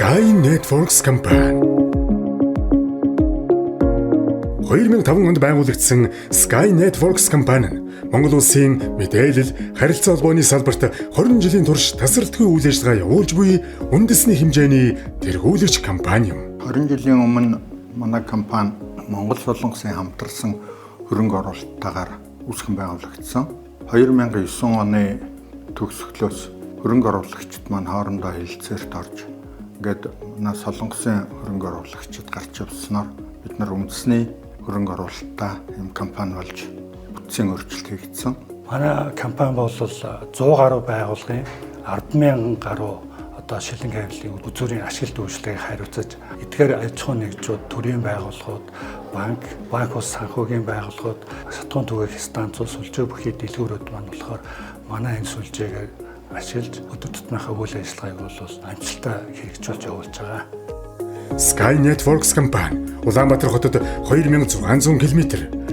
Sky Networks компани 2005 онд байгуулагдсан Sky Networks компани нь Монгол улсын мэдээлэл, харилцаа холбооны салбарт 20 жилийн турш тасралтгүй үйл ажиллагаа явуулж буй үндэсний хэмжээний тэргүүлэгч компани юм. 20 жилийн өмнө манай компани Монгол Солонгосын хамтарсан хөрөнгө оруулалттайгаар үүсгэн байгуулагдсан. 2009 оны төгсгөлөөс хөрөнгө оруулагчид маань хоорондоо хэлэлцээрт орж ингээд манай Солонгосын хөрөнгө оруулагчид гарч явснаар бид нар үндэсний хөрөнгө оруулалттай юм компани болж бүтцийн өөрчлөлт хийгдсэн. Манай компани бол 100 гаруй байгууллагын 10,000 гаруй шилэн кабелийн үзүүрийн ашиглалт үйлчлэгийг хариуцаж эдгээр аж ахуйн нэгжүүд, төрийн байгууллагууд, банк ус санхүүгийн байгууллагууд, сатгуун түгээх станцууд, сүлжээ бүхий дэлгүүрүүд маань болохоор манай энэ сүлжээг ашиглаж өдөр тутмынхаа үйл ажиллагааг бол амжилттай хэрэгжүүлж явуулж байгаа. Sky Networks компани Улаанбаатар хотод 2600 км,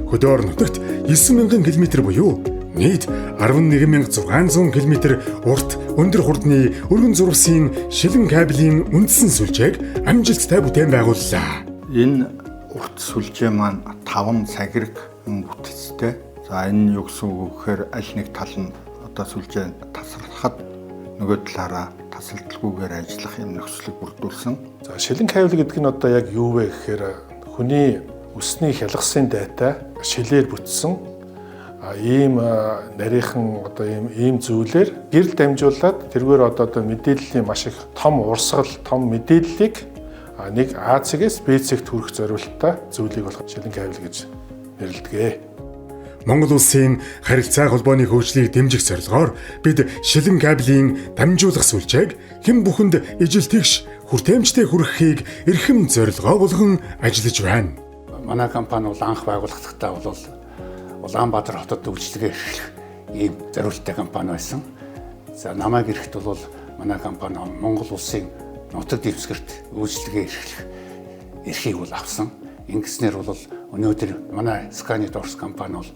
хөдөөр нутагт 9000 км буюу нийт 11600 км урт өндөр хурдны өргөн зурвасын шилэн кабелийн үндсэн сүлжээг амжилттай бүтээн байгууллаа. Энэ урт сүлжээ маань 5 цагираг бүтцтэй. За энэ юу гэсэн үг гэхээр аль нэг тал нь сүлжээ тасрахад нөгөө талаараа тасалдалгүйгээр ажиллах юм нөхцөлийг бүрдүүлсэн. За шилэн кабель гэдэг нь одоо яг юу вэ гэхээр хүний өсний хялгасын дайтай шилээр бүтсэн ийм нарийнхан ийм зүйлээр гэрэл дамжуулаад тэргээр одоо мэдээллийн маш их том урсгал, том мэдээллийг нэг А цэгээс Б цэгт хүргэх зорилттой зүйлийг болох шилэн кабель гэж нэрлэдэг. Монгол улсын харилцаа холбооны хөгжлийг дэмжих зорилгоор бид шилэн кабелийн дамжуулах сүлжээг хэн бүхэнд ижил тэгш хүртээмжтэй хүргэхийг эрхэм зорилгоо болгон ажиллаж байна. Манай компани бол анх байгуулагдахтаа бол Улаанбаатар хотод үйлчлэгээ эрхлэх ийм зорилттой компани байсан. За намайг эрэхт бол манай компани Монгол улсын нутаг дэвсгэрт үйлчлэгээ эрхлэх эрхийг бол авсан. Ингэснээр бол өнөөдөр манай Sky Networks компани бол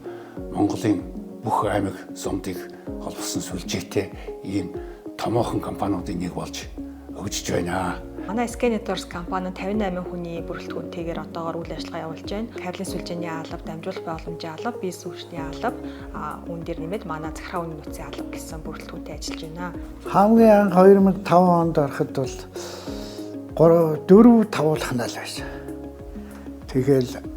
Монголын бүх аймаг сумдыг холбосон сүлжээтэй ийм томоохон компаниудын нэг болж өгч байна. Манай Sky Networks компани 58 хүний бүрэлдэхүүнтэйгээр одоогоор үйл ажиллагаа явуулж байна. Кабелийн сүлжээний алба, дамжуулах боломжийн алба, бие сүүчний алба, үүн дээр нэмээд манай захиргаа үнийн нөөцийн алба гэсэн бүрэлдэхүүнтэй ажиллаж байна. Хамгийн анх 2005 онд ороход бол 4-5 тавуулах нь л байсан. Тэгэл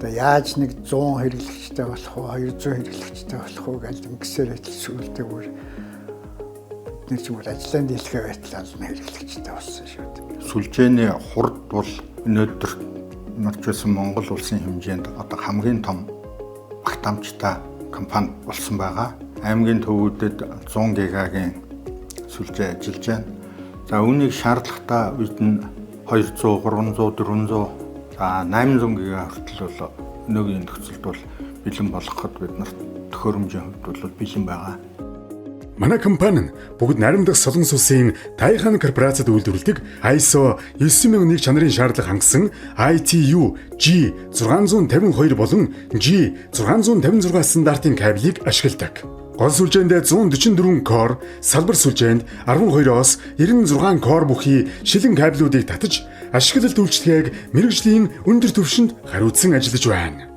яаж нэг 100 хэрэглэгчтэй болох уу, 200 хэрэглэгчтэй болох уу гэж ингэсээр ажил сүгэлтэй бүр бид ч юм уу ажлын дийлхэ байтлаар нь хэрэглэгчтэй болсон шүү дээ. Сүлжээний хурд бол өнөөдөр марчсан Монгол улсын хэмжээнд одоо хамгийн том багтаамжтай компани болсон байгаа. Аймгийн төвүүдэд 100 гигагийн сүлжээ ажиллаж байна. За үүнийг шаардлагатай үед нь 200, 300, 400 800 ГГ хүртэл бол өнөөгийн нөхцөлд бол бэлэн болгоход бид нарт төхөөрөмжийн хувьд бол бэлэн байгаа. Манай компани нь бүгд наримдах Солонгос улсын Тайхан корпорацид үйлдвэрлэдэг ISO 9001 чанарын шаардлага хангасан ITU G652 болон G656 стандартын кабелийг ашигладаг. Гол сүлжээнд 144 кор, салбар сүлжээнд 12-оос 96 кор бүхий шилэн кабелүүдийг татаж ашиглалт үйлчлэгийг мэргэжлийн өндөр түвшинд хариуцсан ажиллаж байна.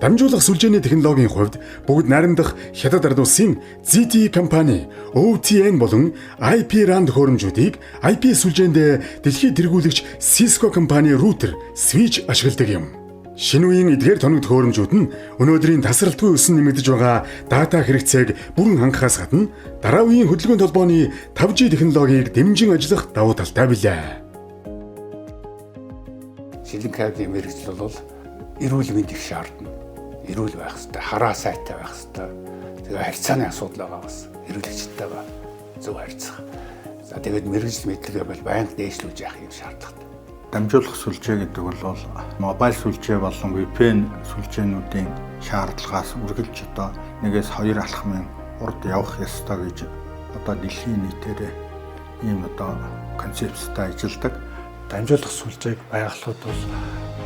Дамжуулах сүлжээний технологийн хувьд бүгд наримдах Хятад ард улсын ZTE компани OTN болон IP RAN төхөөрөмжүүдийг IP сүлжээнд дэлхийд тэргүүлэгч Cisco компани рутер, switch ашигладаг юм. Шинэ үеийн эдгээр тоног төхөөрөмжүүд нь өнөөдрийн тасралтгүй өсөн нэмэгдэж байгаа дата хэрэгцээг бүрэн хангахаас гадна дараа үеийн хөдөлгөөний толгойн 5G технологиг дэмжин ажиллах давуу талтай билээ. Шилэн кабелийн мэргэжил бол эрүүл мэнд их шаардна. Эрүүл байх хэрэгтэй, хараа сайтай байх хэрэгтэй. Тэгээ харьцааны асуудал байгаа бас эрүүлэгчтэйгээ зөв харьцах. За тэгээд мэргэжил мэдлэгээ бол байнга дээшлүүлж явах юм шаардлагатай. Дамжуулах сүлжээ гэдэг бол мобайл сүлжээ болон VPN сүлжээнүүдийн шаардлагаас үргэлж одоо 1-2 алхмын урд явах ёстой гэж одоо дэлхийн нийтээр ийм концепттай ажилладаг. Дамжуулах сүлжээг байгуулахад бол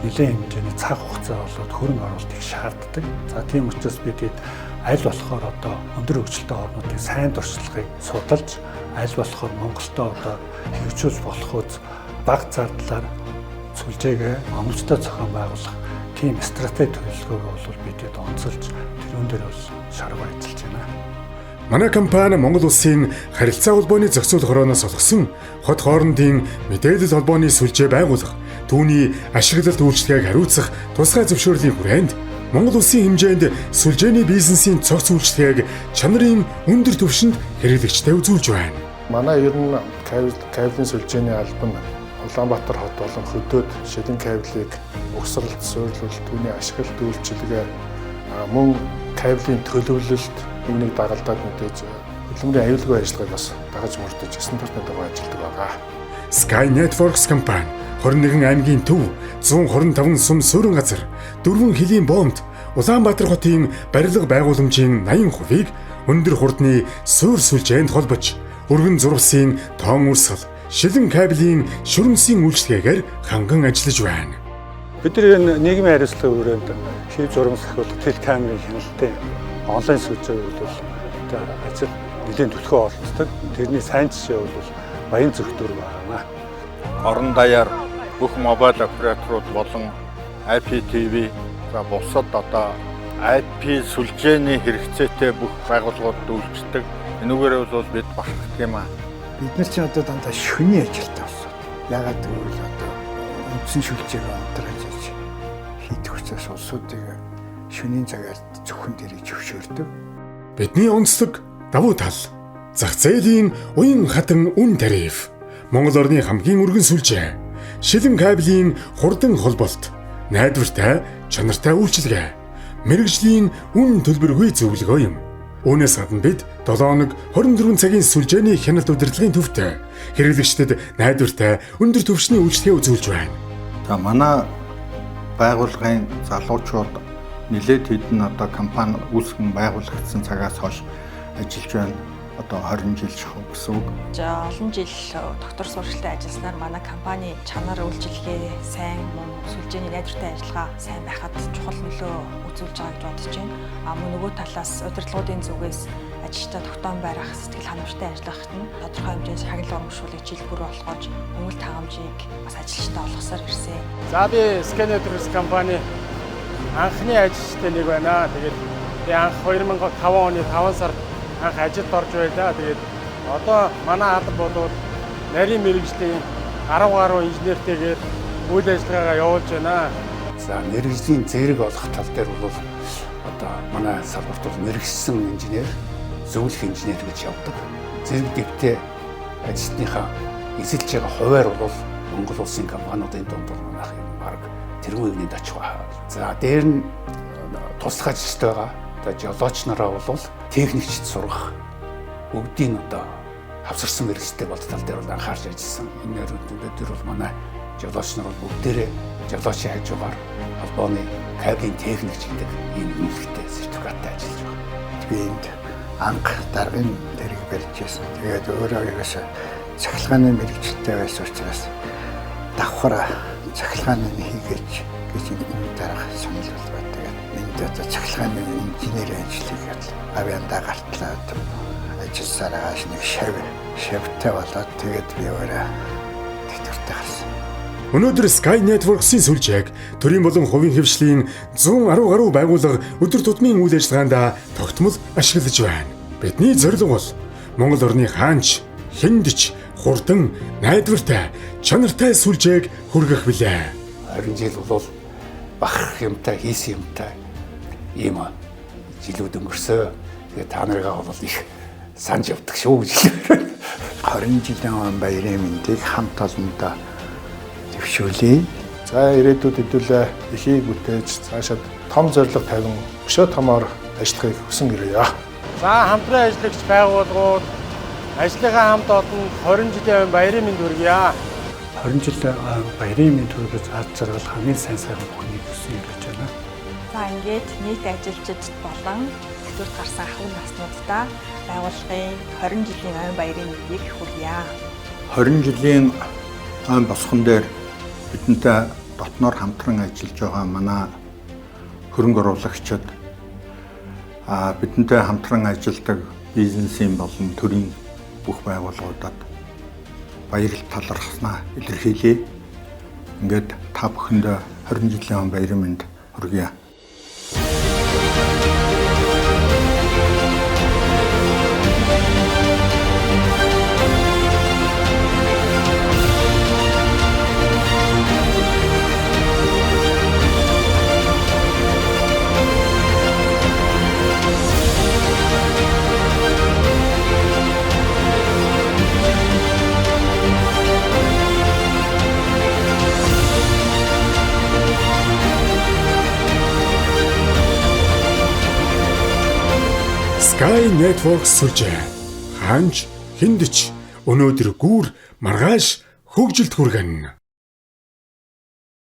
нэлээд хэмжээний цаг хугацаа болоод хөрөнгө оруулалт их шаарддаг. За тийм учраас бид аль болохоор одоо өндөр хөгжилтэй орнуудын сайн дуршлагыг судалж, аль болохоор Монголдо одоо хэрэгжүүлж болох үз бага зардлаар сүлжээгээ оновчтой зохион байгуулах тийм стратеги төлөвлөгөөгөө бол бидэд онцолж тэрүүн дээр бол шарга ажиллаж байна. Манай компани Монгол Улсын харилцаа холбооны зохицуулах хорооноос олгосон хот хоорондын мэдээлэл холбооны сүлжээ байгуулах, түүний ашиглалт үйлчлэгийг хариуцах тусгай зөвшөөрлийн хүрээнд Монгол Улсын хэмжээнд сүлжээний бизнесийн цогц үйлчлэгийг чанарын өндөр түвшинд хэрэглэгчтэй үзүүлж байна. Манай ер нь кабелийн сүлжээний албан Улаанбаатар хот болон хөдөөд шилэн кабелийг угсралт, суйрлуулалт, түүний ашиглалт үйлчилгээ мөн кабелийн төлөвлөлт үүнийг дагалдаад мэдээж хөдөлмөрийн аюулгүй ажиллагааг бас дагаж мөрдөж стандартны дагуу ажилладаг байгаа. Sky Networks компани 21 аймгийн төв 125 сум суурин газар 4 хилийн боомт Улаанбаатар хотын барилга байгууламжийн 80%-ийг өндөр хурдны суур сүлжээнд холбож, өргөн зурвасын тоон үрсэл, шилэн кабелийн шүрмсийн үйлчлэгээр ханган ажиллаж байна. Бид энэ нийгмийн хариуцлагын хүрээнд шив журамсах бол тэл камерын хяналтын онлайн сүлжээг бол одоо ажил нэлээд төлхөө оролцдог. Тэрний сайн жишээ бол Баян Зөвхтөр байна. Орон даяар бүх мобайл операторууд болон IPTV за бусад одоо IP сүлжээний хэрэгцээтэй бүх байгууллагууд үйлчдэг. Энүүгээрээ бол бид бахархдаг юм аа. Бид нар чинь одоо дандаа шөнийн ажилтаа болсон. Ягаад гэвэл одоо үндсэн шүлжээгээ онтраж хийдэг учраас улсуудыг шөнийн цагаар зөвхөн дэрийг зөвшөөрдөг. Бидний онцлог давуу тал. Зах зээлийн уян хатан үн тариф. Монгол орны хамгийн өргөн сүлжээ. Шилэн кабелийн хурдан холболт. Найдвартай, чанартай үйлчилгээ. Мэргэжлийн үн төлбөргүй зөвлөгөө юм. Үүнээс гадна бид 7 хоног 24 цагийн сүлжээний хяналт удирдлагын төвтэй хэрэглэгчдэд найдвартай өндөр түвшний үйлчлэгээ үзүүлж байна. За манай байгууллагын залуучууд нэлээд хэдэн одоо компани үүсгэн байгуулагдсан цагаас хойш ажиллаж байна. Одоо 20 жил шахуу гэсэн үг. За олон жил доктор сургалтад ажилласнаар манай компани чанар үйлчилгээ сайн, мөн сүлжээний найдвартай ажиллагаа сайн байхад чухал нөлөө үзүүлж байгаа гэж бодож байна. Мөн нөгөө талаас удирдлагуудын зүгээс ажилчдаа тогтоон барих, сэтгэл ханамжтай ажиллахад нь тодорхой хэмжээний шагнал урамшуулыг жил бүр болгож өнгөлт хангамжийг бас ажилчдаа олгосоор ирсэн. За би Sky Networks компани анхны ажилчтай нэг байна. Тэгээд би анх 2005 оны 5 сард анх ажилд орж байлаа. Тэгээд одоо манай алба болоод нарийн мэргэжлийн 10 гаруй инженертэйгээр үйл ажиллагаагаа явуулж байна. За мэргэжлийн зэрэг олох тал дээр бол одоо манай салбарт бол мэргэжсэн инженер, зөвлөх инженер гэж явдаг. Зэрэг дэвтэй ажилтныхаа эсэлж байгаа хуваар бол Монгол улсын компаниудын дунд бол манайх юм баг тэрүүн өвний дач байгаа. За дээр нь туслах ажилчтай байгаа. Одоо жолооч нараа бол техникчд сургах бүгдийн одоо хавсарсан мэргэжтэй бол тал дээр бол анхаарч ажилласан. Энэ нэрүүд бол манай жолооч нар бол бүгдээрээ жолоочийн хажуугаар холбооны кабелийн техникч гэдэг ийм үнэлгээтэй сертификаттай ажиллаж байгаа. Би энд анх даргын дэрэг барьж байсан. Тэгээд өөрөө ерөөсө цахилгааны мэргэжилтэй байсан учраас давхар цахилгааны хийгээч гэж энэ дарга санал болоод тэгээд энд одоо цахилгааны инженерийн ажлыг авьяандаа гартлаад ажилласараа нэг шавтай болоод тэгээд би өөрөө тэтгэвртэй гарсан. Өнөөдөр Sky Networks-ийн сүлжээг төрийн болон хувийн хэвшлийн 110 гаруй байгууллага өдөр тутмын үйл ажиллагаанд тогтмол ашиглаж байна. Бидний зорилго бол Монгол орны хаанч, хэндч, хурдан, найдвартай, чанартай сүлжээг хүргэх билээ. 20 жил бол бах юмтай, хийсэн юмтай ийм жилүүд өнгөрсөө. Тэгээ та нарыгаа бол их санаж явдаг шүү гэж хэлээ. 20 жилийн баярын мэндийг хамт олондоо төвшүүлье. За ирээдүйд хэдүүлээ эхийг бүтээж цаашаад том зорилго тавин өшөө томоор ажиллахыг хүсэн ирье. За хамтран ажиллагч байгууллагууд ажлынхаа хамт олон 20 жилийн баярын мэнд хүргье. 20 жилийн баярын мэнд хүргэж аз жаргал хамгийн сайн сайхан бүхнийг хүсэн ирж байна. За ингээд нийт ажилчид болон зөвхөн гарсан ахуй наснуудаа байгууллагын 20 жилийн айн баярын мэндийг хүргье. 20 жилийн айн босхон дээр бидэнтэй дотноор хамтран ажиллаж байгаа манай хөрөнгө оруулагчид бидэнтэй хамтран ажилладаг бизнесийн болон төрийн бүх байгууллагуудад баярал талархснаа илэрхийлье. Ингээд та бүхэндээ 20 жилийн баярын мэнд хүргье. Sky Network сүлжээ ханж хиндэж өнөөдөр гүүр маргааш хөгжилд хүргэн.